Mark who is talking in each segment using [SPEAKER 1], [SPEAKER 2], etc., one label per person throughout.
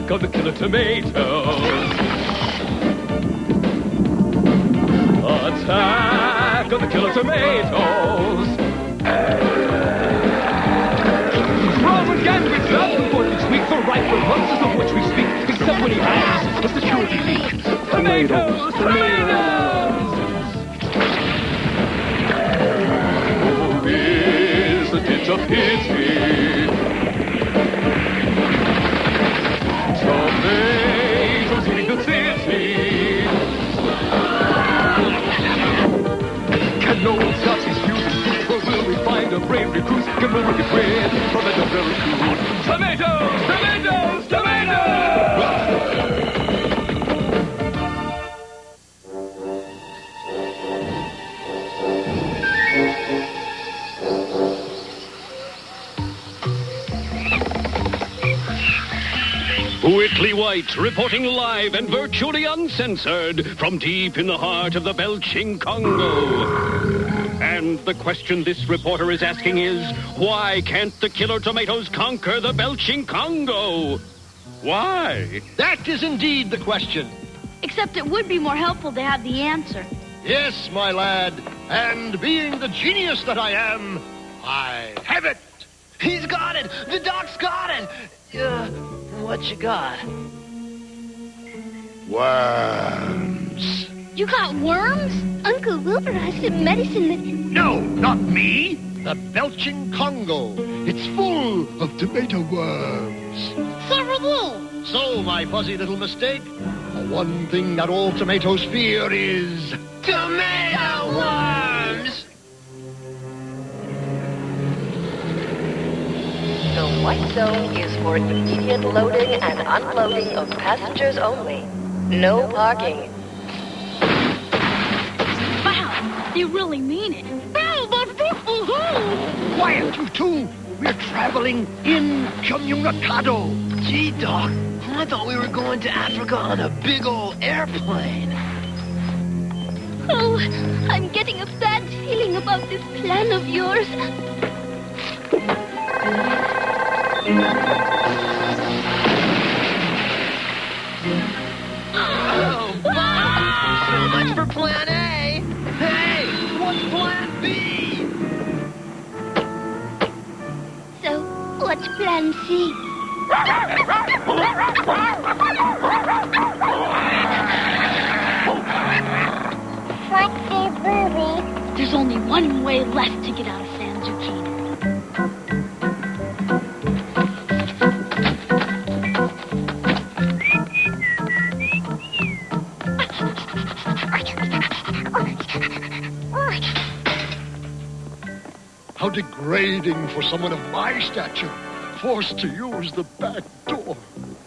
[SPEAKER 1] Attack of the killer tomatoes! Attack of the killer tomatoes! Robert Gangren's out report this week for right purposes of which we speak, except when he has a security leak. Tomatoes! Tomatoes! Oh, isn't it a pity? Tomatoes eating the city. Can no one stop these feuds? Or will we find a brave recruit? Can we work it with from the very good? Tomatoes! Tomatoes! Tomatoes!
[SPEAKER 2] Whitley White, reporting live and virtually uncensored from deep in the heart of the belching Congo. And the question this reporter is asking is, why can't the killer tomatoes conquer the belching Congo? Why?
[SPEAKER 3] That is indeed the question.
[SPEAKER 4] Except it would be more helpful to have the answer.
[SPEAKER 3] Yes, my lad. And being the genius that I am, I have it.
[SPEAKER 5] He's got it. The doc's got it. What you got?
[SPEAKER 3] Worms.
[SPEAKER 4] You got worms? Uncle Wilbur has some medicine that...
[SPEAKER 3] No, not me. The belching Congo. It's full of tomato worms.
[SPEAKER 4] Horrible!
[SPEAKER 3] So, my fuzzy little mistake, the one thing that all tomatoes fear is...
[SPEAKER 5] Tomato worms!
[SPEAKER 6] The white zone is for immediate loading and unloading of passengers only. No parking.
[SPEAKER 4] Wow, they really mean it.
[SPEAKER 3] Quiet, you two. We're traveling incommunicado.
[SPEAKER 5] Gee, Doc, I thought we were going to Africa on a big old airplane.
[SPEAKER 4] Oh, I'm getting a bad feeling about this plan of yours.
[SPEAKER 5] Oh, wow. So much for plan A. Hey, what's plan B?
[SPEAKER 4] So, what's plan C? There's only one way left to get out of San Zucchini.
[SPEAKER 3] How degrading for someone of my stature, forced to use the back door.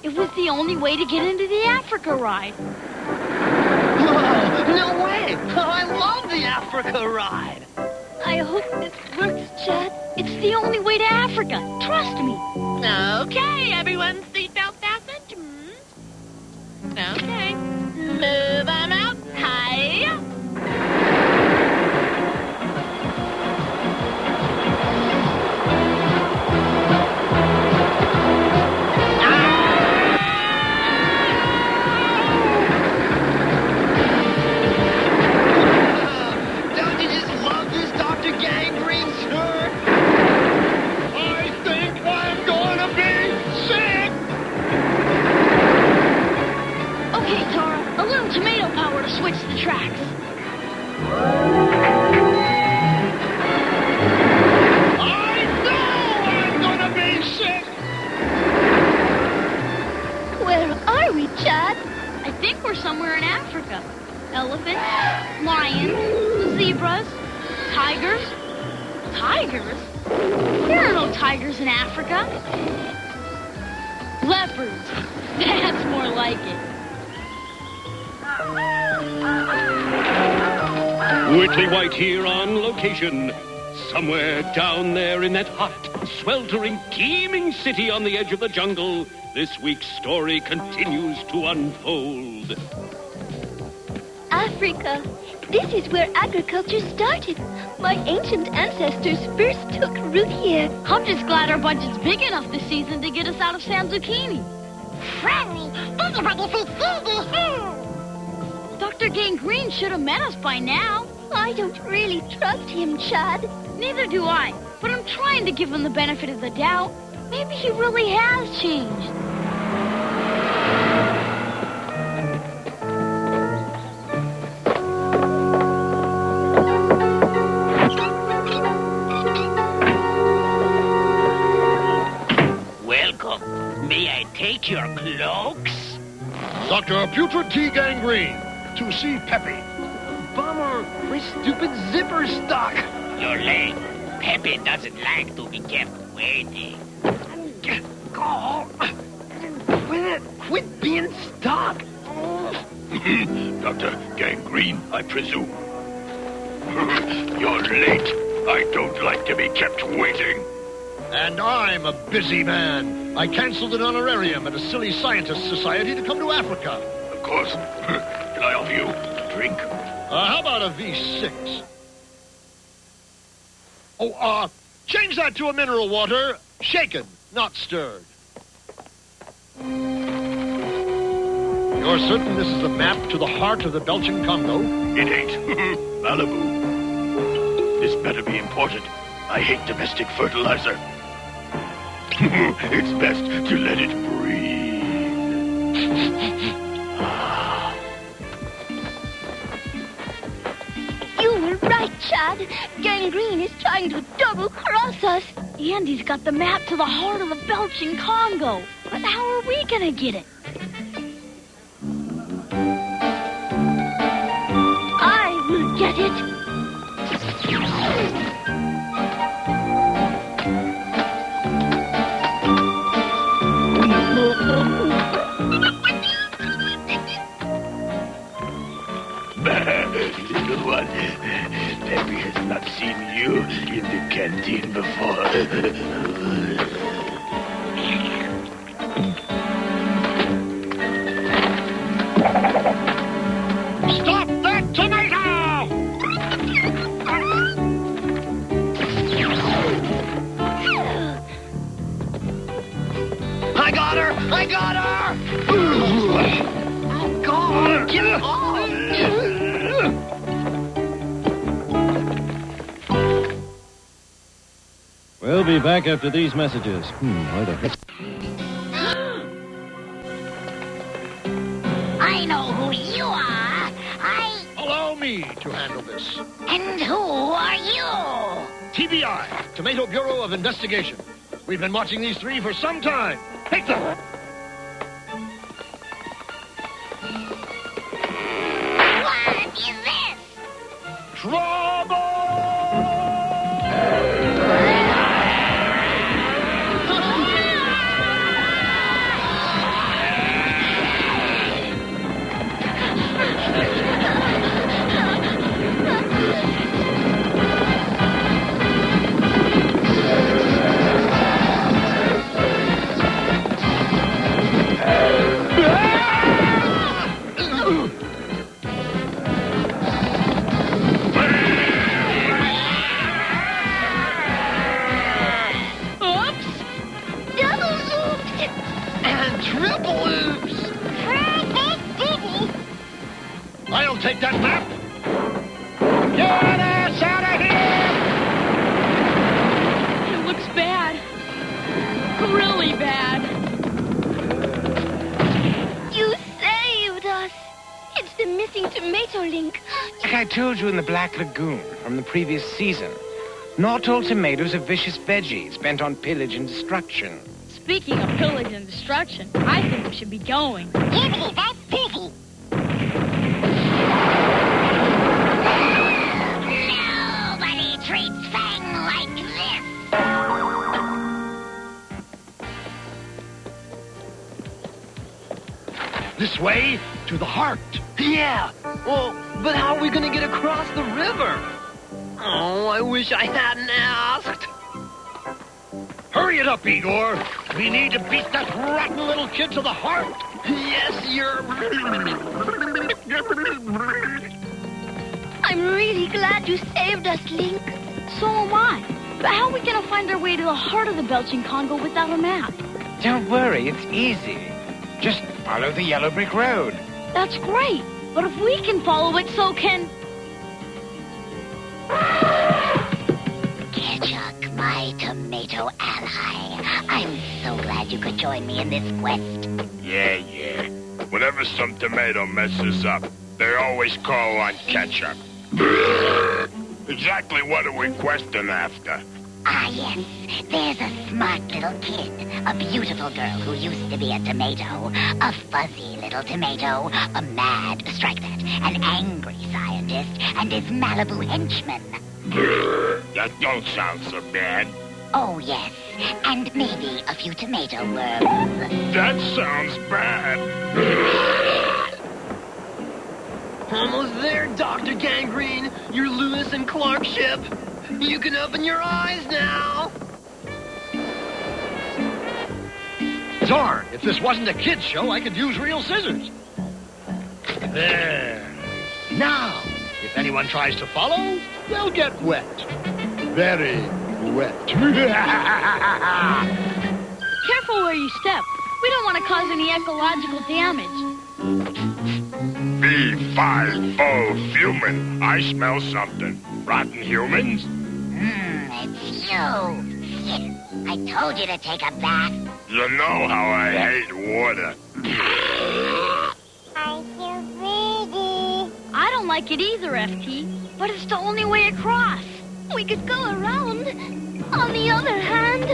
[SPEAKER 4] It was the only way to get into the Africa ride.
[SPEAKER 5] Whoa, no way! I love the Africa ride.
[SPEAKER 4] I hope this works, Chad. It's the only way to Africa. Trust me.
[SPEAKER 7] Okay, everyone, seatbelt fastened. Okay. Move on out. Hi.
[SPEAKER 5] Don't you just love this Dr. Gangreen, sir?
[SPEAKER 3] I think I'm gonna be sick!
[SPEAKER 4] Okay, Tara, a little tomato power to switch the tracks.
[SPEAKER 3] I know I'm gonna be sick!
[SPEAKER 4] Where are we, Chad? I think we're somewhere in Africa. Elephants, lions, zebras, tigers. Tigers? There are no tigers in Africa. Leopards. That's more like it.
[SPEAKER 2] Whitley White here on location. Somewhere down there in that hot, sweltering, teeming city on the edge of the jungle, this week's story continues to unfold.
[SPEAKER 4] Africa. This is where agriculture started. My ancient ancestors first took root here. I'm just glad our budget's big enough this season to get us out of San Zucchini.
[SPEAKER 8] friendly. Everybody speaks easy.
[SPEAKER 4] Dr. Gangreen should have met us by now.
[SPEAKER 8] I don't really trust him, Chad.
[SPEAKER 4] Neither do I, but I'm trying to give him the benefit of the doubt. Maybe he really has changed.
[SPEAKER 5] Welcome. May I take your cloaks?
[SPEAKER 3] Dr. Putrid T. Gangreen, to see Peppy.
[SPEAKER 5] Bummer. My stupid zipper's stuck. You're late. Pepe doesn't like to be kept waiting. Quit being stuck.
[SPEAKER 1] Dr. Gangreen, I presume. You're late. I don't like to be kept waiting.
[SPEAKER 3] And I'm a busy man. I canceled an honorarium at a silly scientist society to come to Africa.
[SPEAKER 1] Of course. Can I offer you a drink?
[SPEAKER 3] How about a V6? Oh, change that to a mineral water. Shaken, not stirred. You're certain this is a map to the heart of the Belgian Congo?
[SPEAKER 1] It ain't. Malibu. This better be imported. I hate domestic fertilizer. It's best to let it breathe.
[SPEAKER 8] You were right, Chad. Gangreen is trying to double-cross us.
[SPEAKER 4] And he's got the map to the heart of the Belgian Congo. But how are we gonna get it?
[SPEAKER 8] I will get it.
[SPEAKER 1] Little one, Peppy has not seen you in the canteen before.
[SPEAKER 3] Stop that tomato!
[SPEAKER 5] I got her! I got her! Oh, God! Get off!
[SPEAKER 9] We'll be back after these messages. Why the heck?
[SPEAKER 8] I know who you are.
[SPEAKER 3] Allow me to handle this.
[SPEAKER 8] And who are you?
[SPEAKER 3] TBI, Tomato Bureau of Investigation. We've been watching these three for some time. Take them!
[SPEAKER 8] What is this?
[SPEAKER 3] Trouble! I'll take that map. Get us out of here!
[SPEAKER 4] It looks bad. Really bad.
[SPEAKER 8] You saved us. It's the missing tomato link.
[SPEAKER 10] Like I told you in the Black Lagoon from the previous season, not all tomatoes are vicious veggies bent on pillage and destruction.
[SPEAKER 4] Speaking of pillage and destruction, I think we should be going.
[SPEAKER 8] Yippee, that's piggy. Nobody treats Fang like this.
[SPEAKER 3] This way to the heart.
[SPEAKER 5] Yeah. Well, but how are we going to get across the river? Oh, I wish I hadn't asked.
[SPEAKER 3] Hurry it up, Igor. We need to beat that rotten little kid to the heart.
[SPEAKER 5] Yes, you're...
[SPEAKER 8] I'm really glad you saved us, Link.
[SPEAKER 4] So am I. But how are we going to find our way to the heart of the Belgian Congo without a map?
[SPEAKER 10] Don't worry, it's easy. Just follow the yellow brick road.
[SPEAKER 4] That's great. But if we can follow it, so can...
[SPEAKER 8] Ketchup, my tomato ally. I'm so glad you could join me in this quest.
[SPEAKER 11] Yeah. Whenever some tomato messes up, they always call on ketchup. Exactly what are we questing after?
[SPEAKER 8] Ah, yes. There's a smart little kid. A beautiful girl who used to be a tomato. A fuzzy little tomato. A mad, strike that, an angry scientist. And his Malibu henchman.
[SPEAKER 11] That don't sound so bad.
[SPEAKER 8] Oh, yes. And maybe a few tomato worms.
[SPEAKER 11] That sounds bad.
[SPEAKER 5] Almost there, Dr. Gangreen. Your Lewis and Clark ship. You can open your eyes now.
[SPEAKER 3] Darn, if this wasn't a kid's show, I could use real scissors. There. Now, if anyone tries to follow, they'll get wet. Very wet.
[SPEAKER 4] Careful where you step. We don't want to cause any ecological damage.
[SPEAKER 11] B50 human. I smell something. Rotten humans?
[SPEAKER 8] It's you. I told you to take a bath.
[SPEAKER 11] You know how I hate water.
[SPEAKER 4] I don't like it either, FT. But it's the only way across. We could go around. On the other hand...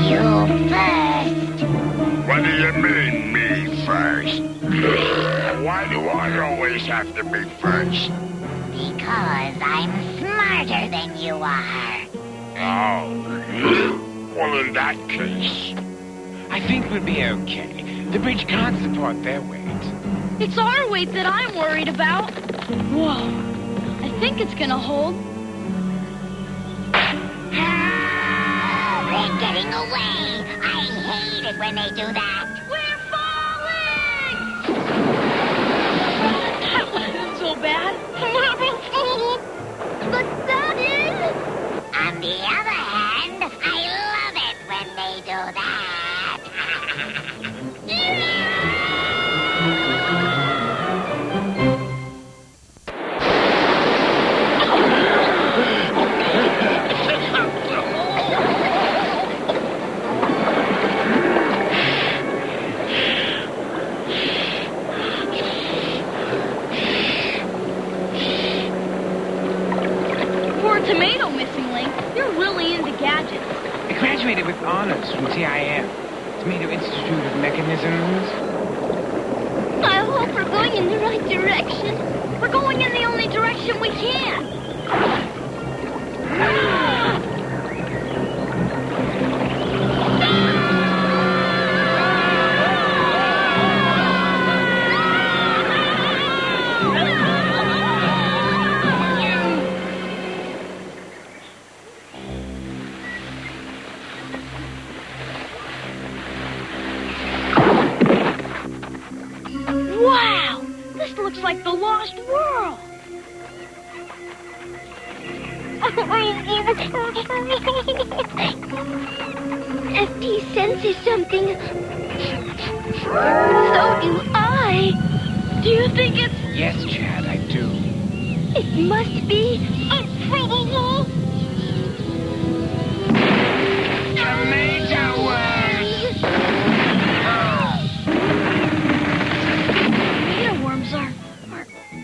[SPEAKER 8] You first.
[SPEAKER 11] What do you mean, me first? Why do I always have to be first?
[SPEAKER 8] Because I'm smarter than you are.
[SPEAKER 11] Oh. Well, in that case...
[SPEAKER 10] I think we'll be okay. The bridge can't support their weight.
[SPEAKER 4] It's our weight that I'm worried about. Whoa. I think it's gonna hold.
[SPEAKER 8] They're getting away. I hate it when they do that.
[SPEAKER 4] We're falling! That wasn't so bad. But that is...
[SPEAKER 8] On the other hand, I love it when they do that.
[SPEAKER 4] Tomato missing link. You're really into gadgets.
[SPEAKER 10] I graduated with honors from TIM, Tomato Institute of Mechanisms.
[SPEAKER 8] I hope we're going in the right direction.
[SPEAKER 4] We're going in the only direction we can. Wow! This looks like the lost world.
[SPEAKER 8] FT senses something. So do I.
[SPEAKER 4] Do you think it's...
[SPEAKER 10] Yes, Chad, I do.
[SPEAKER 8] It must be improbable.
[SPEAKER 10] Tomato worms!
[SPEAKER 4] Tomato worms are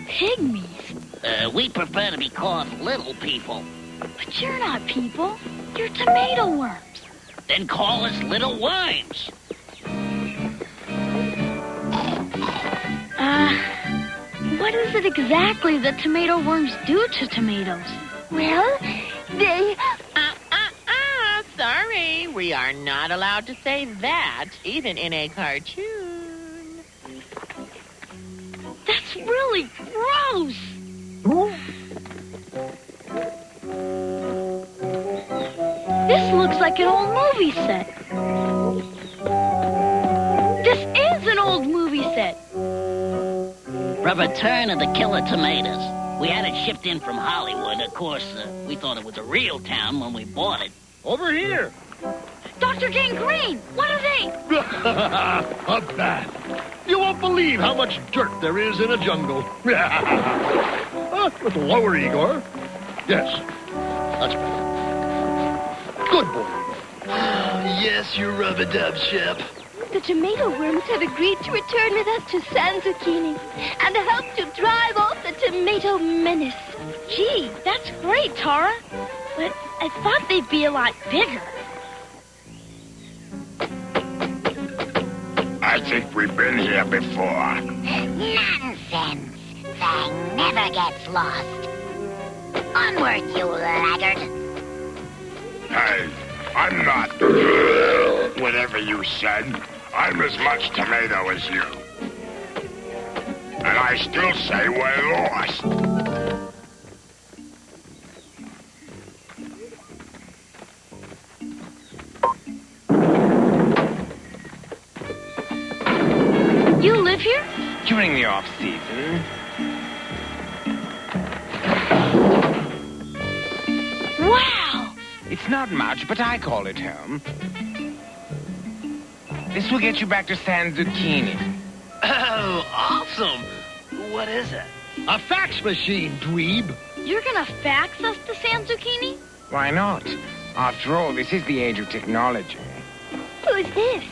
[SPEAKER 4] pygmies.
[SPEAKER 5] We prefer to be called little people.
[SPEAKER 4] But you're not people. You're tomato worms.
[SPEAKER 5] Then call us little worms.
[SPEAKER 4] What is it exactly that tomato worms do to tomatoes?
[SPEAKER 8] Well, they...
[SPEAKER 7] Sorry, we are not allowed to say that, even in a cartoon.
[SPEAKER 4] That's really gross. This looks like an old movie set. This is an old movie set.
[SPEAKER 5] The Return of the Killer Tomatoes. We had it shipped in from Hollywood. Of course, we thought it was a real town when we bought it.
[SPEAKER 3] Over here.
[SPEAKER 4] Dr. Gangreen! What are they?
[SPEAKER 3] A bat. You won't believe how much dirt there is in a jungle. Lower, Igor. Yes. That's better. Good boy.
[SPEAKER 12] Yes, you rub-a-dub, Shep.
[SPEAKER 13] The tomato worms have agreed to return with us to San Zucchini and help to drive off the tomato menace.
[SPEAKER 4] Gee, that's great, Tara. But I thought they'd be a lot bigger.
[SPEAKER 11] I think we've been here before.
[SPEAKER 8] Nonsense. Fang never gets lost. Onward, you laggard.
[SPEAKER 11] Hey, I'm not. Whatever you said, I'm as much tomato as you. And I still say we're lost.
[SPEAKER 4] You live here?
[SPEAKER 10] During the off-season.
[SPEAKER 4] Wow!
[SPEAKER 10] It's not much, but I call it home. This will get you back to San Zucchini.
[SPEAKER 12] Oh, awesome. What is it?
[SPEAKER 3] A fax machine, dweeb.
[SPEAKER 4] You're gonna fax us to San Zucchini?
[SPEAKER 10] Why not? After all, this is the age of technology.
[SPEAKER 13] Who's this?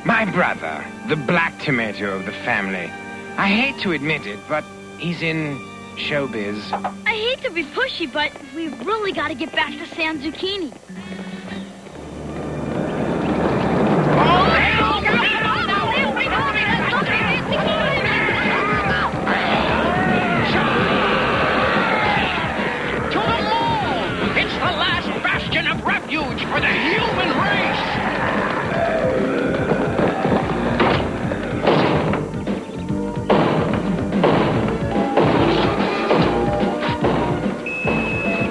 [SPEAKER 10] My brother, the black tomato of the family. I hate to admit it, but he's in showbiz.
[SPEAKER 4] I hate to be pushy, but we really gotta get back to San Zucchini.
[SPEAKER 5] To the mall! It's the last bastion of refuge for the human race!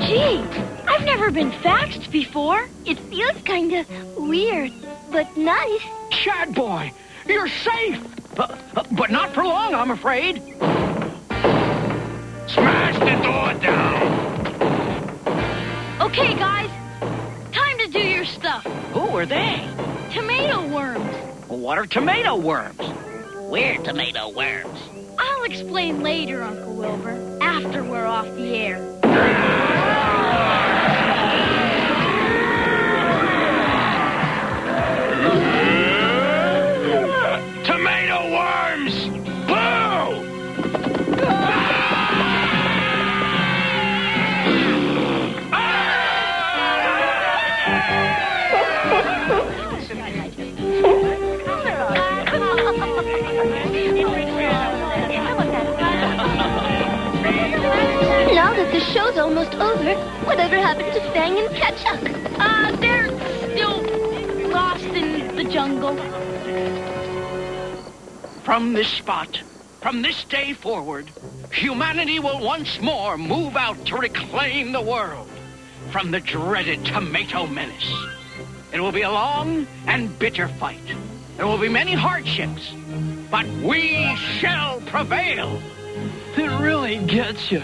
[SPEAKER 4] Gee, I've never been faxed before.
[SPEAKER 13] It feels kind of weird, but nice.
[SPEAKER 5] Chad boy, you're safe! But not for long, I'm afraid.
[SPEAKER 11] Smash the door down!
[SPEAKER 4] Okay, guys. Time to do your stuff.
[SPEAKER 5] Who are they?
[SPEAKER 4] Tomato worms.
[SPEAKER 5] What are tomato worms?
[SPEAKER 7] We're tomato worms.
[SPEAKER 4] I'll explain later, Uncle Wilbur, after we're off the air.
[SPEAKER 11] Tomato worms! Boo!
[SPEAKER 13] Now that the show's almost over, whatever happened to Fang and Ketchup?
[SPEAKER 4] They're still lost in the jungle.
[SPEAKER 5] From this spot, from this day forward, humanity will once more move out to reclaim the world from the dreaded tomato menace. It will be a long and bitter fight. There will be many hardships, but we shall prevail.
[SPEAKER 12] It really gets you.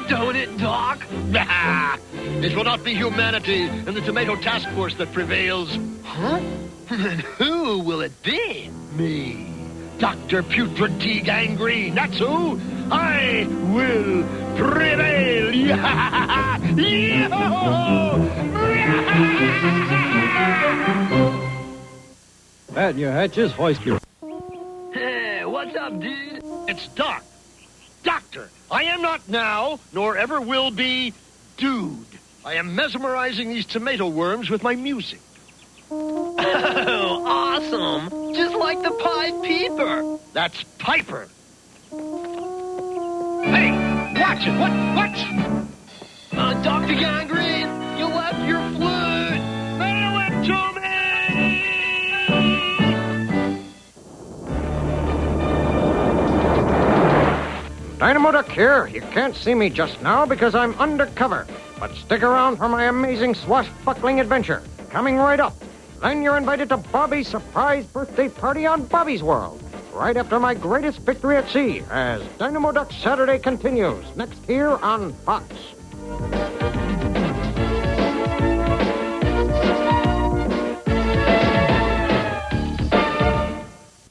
[SPEAKER 12] Don't it, Doc?
[SPEAKER 3] It will not be humanity and the Tomato Task Force that prevails.
[SPEAKER 12] Huh? Then who will it be?
[SPEAKER 3] Me. Dr. Putrid T. Gangreen. That's who. I will prevail.
[SPEAKER 9] Pat your hatches, hoist your...
[SPEAKER 12] Hey, what's up, dude?
[SPEAKER 3] It's Doc. Doctor. I am not now, nor ever will be, dude. I am mesmerizing these tomato worms with my music.
[SPEAKER 12] Oh, awesome. Just like the Pied Piper.
[SPEAKER 3] That's Piper. Hey, watch it. What?
[SPEAKER 12] Dr. Gangreen, you left your flute.
[SPEAKER 3] Mail it to me!
[SPEAKER 14] Dynamo Duck here. You can't see me just now because I'm undercover. But stick around for my amazing swashbuckling adventure. Coming right up. Then you're invited to Bobby's surprise birthday party on Bobby's World. Right after my greatest victory at sea, as Dynamo Duck Saturday continues. Next here on Fox.